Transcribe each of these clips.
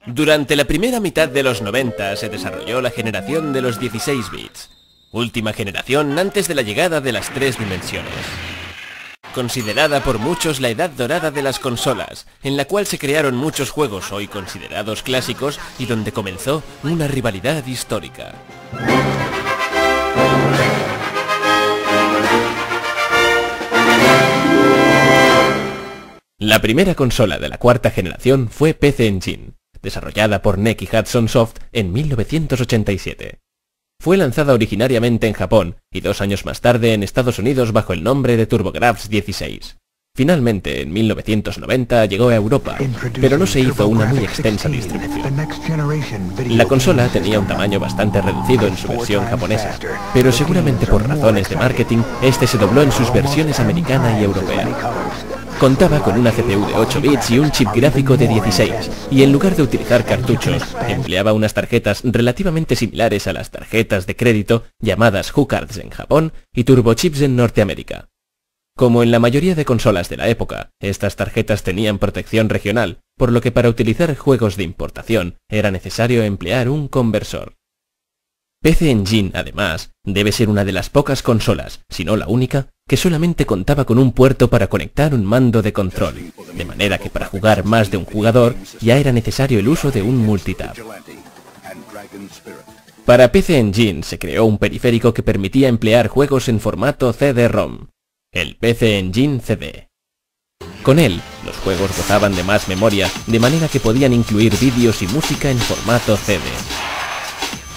Durante la primera mitad de los 90 se desarrolló la generación de los 16 bits, última generación antes de la llegada de las 3 dimensiones. Considerada por muchos la edad dorada de las consolas, en la cual se crearon muchos juegos hoy considerados clásicos y donde comenzó una rivalidad histórica. La primera consola de la cuarta generación fue PC Engine, desarrollada por NEC y Hudson Soft en 1987. Fue lanzada originariamente en Japón y 2 años más tarde en Estados Unidos bajo el nombre de TurboGrafx 16. Finalmente, en 1990 llegó a Europa, pero no se hizo una muy extensa distribución. La consola tenía un tamaño bastante reducido en su versión japonesa, pero seguramente por razones de marketing, este se dobló en sus versiones americana y europea. Contaba con una CPU de 8 bits y un chip gráfico de 16, y en lugar de utilizar cartuchos, empleaba unas tarjetas relativamente similares a las tarjetas de crédito llamadas HuCards en Japón y turbochips en Norteamérica. Como en la mayoría de consolas de la época, estas tarjetas tenían protección regional, por lo que para utilizar juegos de importación era necesario emplear un conversor. PC Engine, además, debe ser una de las pocas consolas, si no la única, que solamente contaba con un puerto para conectar un mando de control, de manera que para jugar más de un jugador ya era necesario el uso de un multitap. Para PC Engine se creó un periférico que permitía emplear juegos en formato CD-ROM, el PC Engine CD. Con él, los juegos gozaban de más memoria, de manera que podían incluir vídeos y música en formato CD.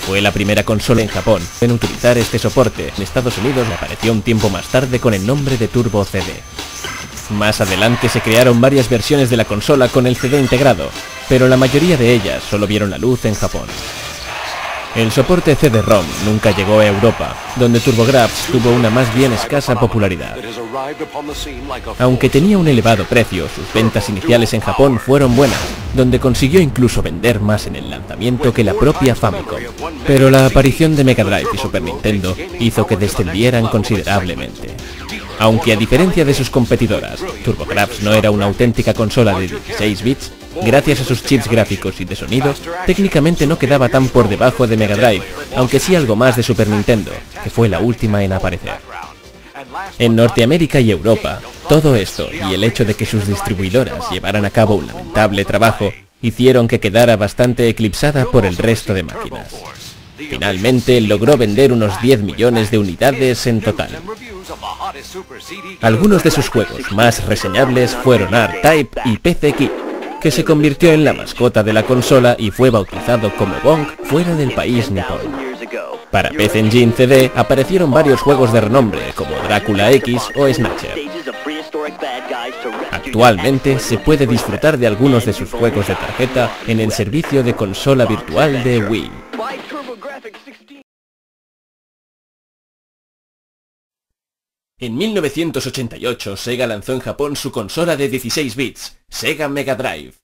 Fue la primera consola en Japón en utilizar este soporte. En Estados Unidos apareció un tiempo más tarde con el nombre de Turbo CD. Más adelante se crearon varias versiones de la consola con el CD integrado, pero la mayoría de ellas solo vieron la luz en Japón. El soporte CD-ROM nunca llegó a Europa, donde TurboGrafx tuvo una más bien escasa popularidad. Aunque tenía un elevado precio, sus ventas iniciales en Japón fueron buenas, donde consiguió incluso vender más en el lanzamiento que la propia Famicom. Pero la aparición de Mega Drive y Super Nintendo hizo que descendieran considerablemente. Aunque a diferencia de sus competidoras, TurboGrafx no era una auténtica consola de 16 bits, gracias a sus chips gráficos y de sonido, técnicamente no quedaba tan por debajo de Mega Drive, aunque sí algo más de Super Nintendo, que fue la última en aparecer. En Norteamérica y Europa, todo esto y el hecho de que sus distribuidoras llevaran a cabo un lamentable trabajo, hicieron que quedara bastante eclipsada por el resto de máquinas. Finalmente logró vender unos 10 millones de unidades en total. Algunos de sus juegos más reseñables fueron R-Type y PC Kid, que se convirtió en la mascota de la consola y fue bautizado como Bonk fuera del país nipón. Para PC Engine CD aparecieron varios juegos de renombre como Drácula X o Snatcher. Actualmente se puede disfrutar de algunos de sus juegos de tarjeta en el servicio de consola virtual de Wii. En 1988 Sega lanzó en Japón su consola de 16 bits, Sega Mega Drive.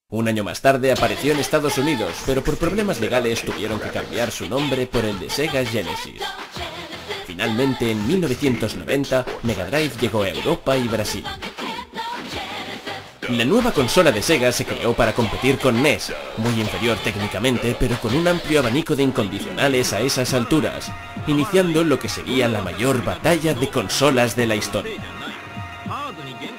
Un año más tarde apareció en Estados Unidos, pero por problemas legales tuvieron que cambiar su nombre por el de Sega Genesis. Finalmente, en 1990, Mega Drive llegó a Europa y Brasil. La nueva consola de Sega se creó para competir con NES, muy inferior técnicamente, pero con un amplio abanico de incondicionales a esas alturas, iniciando lo que sería la mayor batalla de consolas de la historia.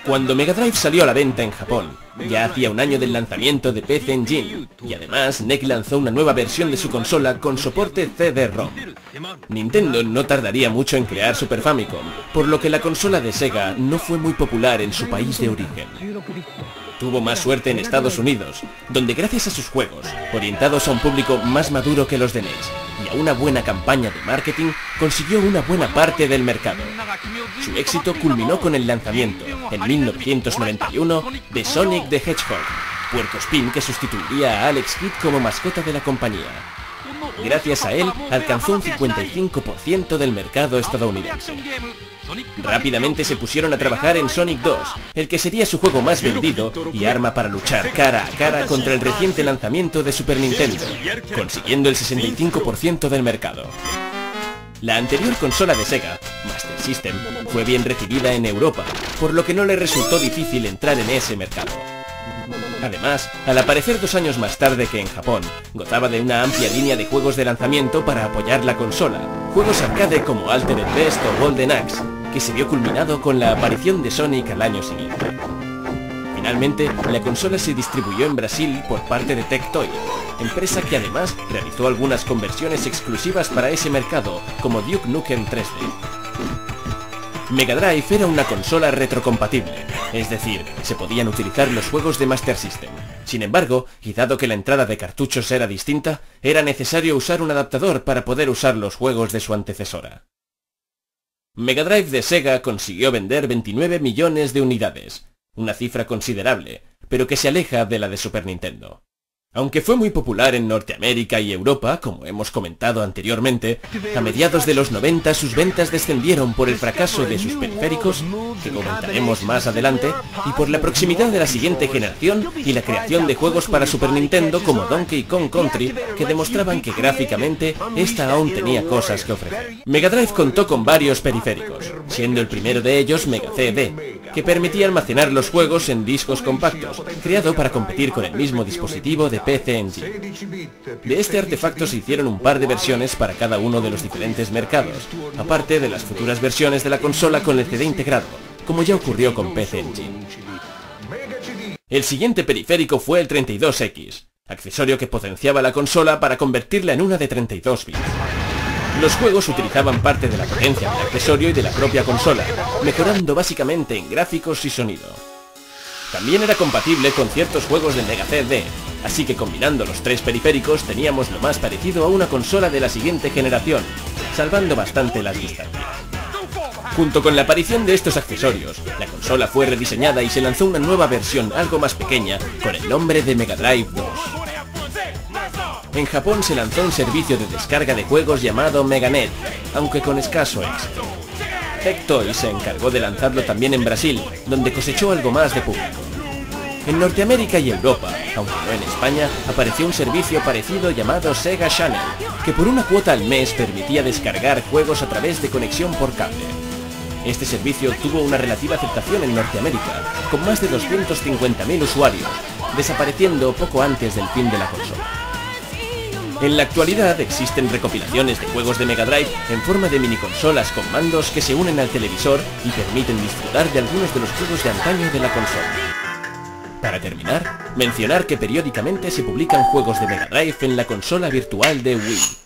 Cuando Mega Drive salió a la venta en Japón, ya hacía un año del lanzamiento de PC Engine, y además NEC lanzó una nueva versión de su consola con soporte CD-ROM. Nintendo no tardaría mucho en crear Super Famicom, por lo que la consola de Sega no fue muy popular en su país de origen. Tuvo más suerte en Estados Unidos, donde gracias a sus juegos, orientados a un público más maduro que los de NES, y a una buena campaña de marketing, consiguió una buena parte del mercado. Su éxito culminó con el lanzamiento, en 1991, de Sonic the Hedgehog, puercoespín que sustituiría a Alex Kidd como mascota de la compañía. Gracias a él, alcanzó un 55% del mercado estadounidense. Rápidamente se pusieron a trabajar en Sonic 2, el que sería su juego más vendido y arma para luchar cara a cara contra el reciente lanzamiento de Super Nintendo, consiguiendo el 65% del mercado. La anterior consola de Sega, Master System, fue bien recibida en Europa, por lo que no le resultó difícil entrar en ese mercado. Además, al aparecer 2 años más tarde que en Japón, gozaba de una amplia línea de juegos de lanzamiento para apoyar la consola, juegos arcade como Altered Beast o Golden Axe, que se vio culminado con la aparición de Sonic al año siguiente. Finalmente, la consola se distribuyó en Brasil por parte de Tectoy, empresa que además realizó algunas conversiones exclusivas para ese mercado, como Duke Nukem 3D. Mega Drive era una consola retrocompatible, es decir, se podían utilizar los juegos de Master System. Sin embargo, y dado que la entrada de cartuchos era distinta, era necesario usar un adaptador para poder usar los juegos de su antecesora. Mega Drive de Sega consiguió vender 29 millones de unidades, una cifra considerable, pero que se aleja de la de Super Nintendo. Aunque fue muy popular en Norteamérica y Europa, como hemos comentado anteriormente, a mediados de los 90 sus ventas descendieron por el fracaso de sus periféricos, que comentaremos más adelante, y por la proximidad de la siguiente generación y la creación de juegos para Super Nintendo como Donkey Kong Country, que demostraban que gráficamente esta aún tenía cosas que ofrecer. Mega Drive contó con varios periféricos, siendo el primero de ellos Mega CD, que permitía almacenar los juegos en discos compactos, creado para competir con el mismo dispositivo de PC Engine. De este artefacto se hicieron un par de versiones para cada uno de los diferentes mercados, aparte de las futuras versiones de la consola con el CD integrado, como ya ocurrió con PC Engine. El siguiente periférico fue el 32X, accesorio que potenciaba la consola para convertirla en una de 32 bits. Los juegos utilizaban parte de la potencia del accesorio y de la propia consola, mejorando básicamente en gráficos y sonido. También era compatible con ciertos juegos de Mega CD, así que combinando los 3 periféricos teníamos lo más parecido a una consola de la siguiente generación, salvando bastante las distancias. Junto con la aparición de estos accesorios, la consola fue rediseñada y se lanzó una nueva versión algo más pequeña con el nombre de Mega Drive 2. En Japón se lanzó un servicio de descarga de juegos llamado Meganet, aunque con escaso éxito. Tectoy se encargó de lanzarlo también en Brasil, donde cosechó algo más de público. En Norteamérica y Europa, aunque no en España, apareció un servicio parecido llamado Sega Channel, que por una cuota al mes permitía descargar juegos a través de conexión por cable. Este servicio tuvo una relativa aceptación en Norteamérica, con más de 250.000 usuarios, desapareciendo poco antes del fin de la consola. En la actualidad existen recopilaciones de juegos de Mega Drive en forma de miniconsolas con mandos que se unen al televisor y permiten disfrutar de algunos de los juegos de antaño de la consola. Para terminar, mencionar que periódicamente se publican juegos de Mega Drive en la consola virtual de Wii.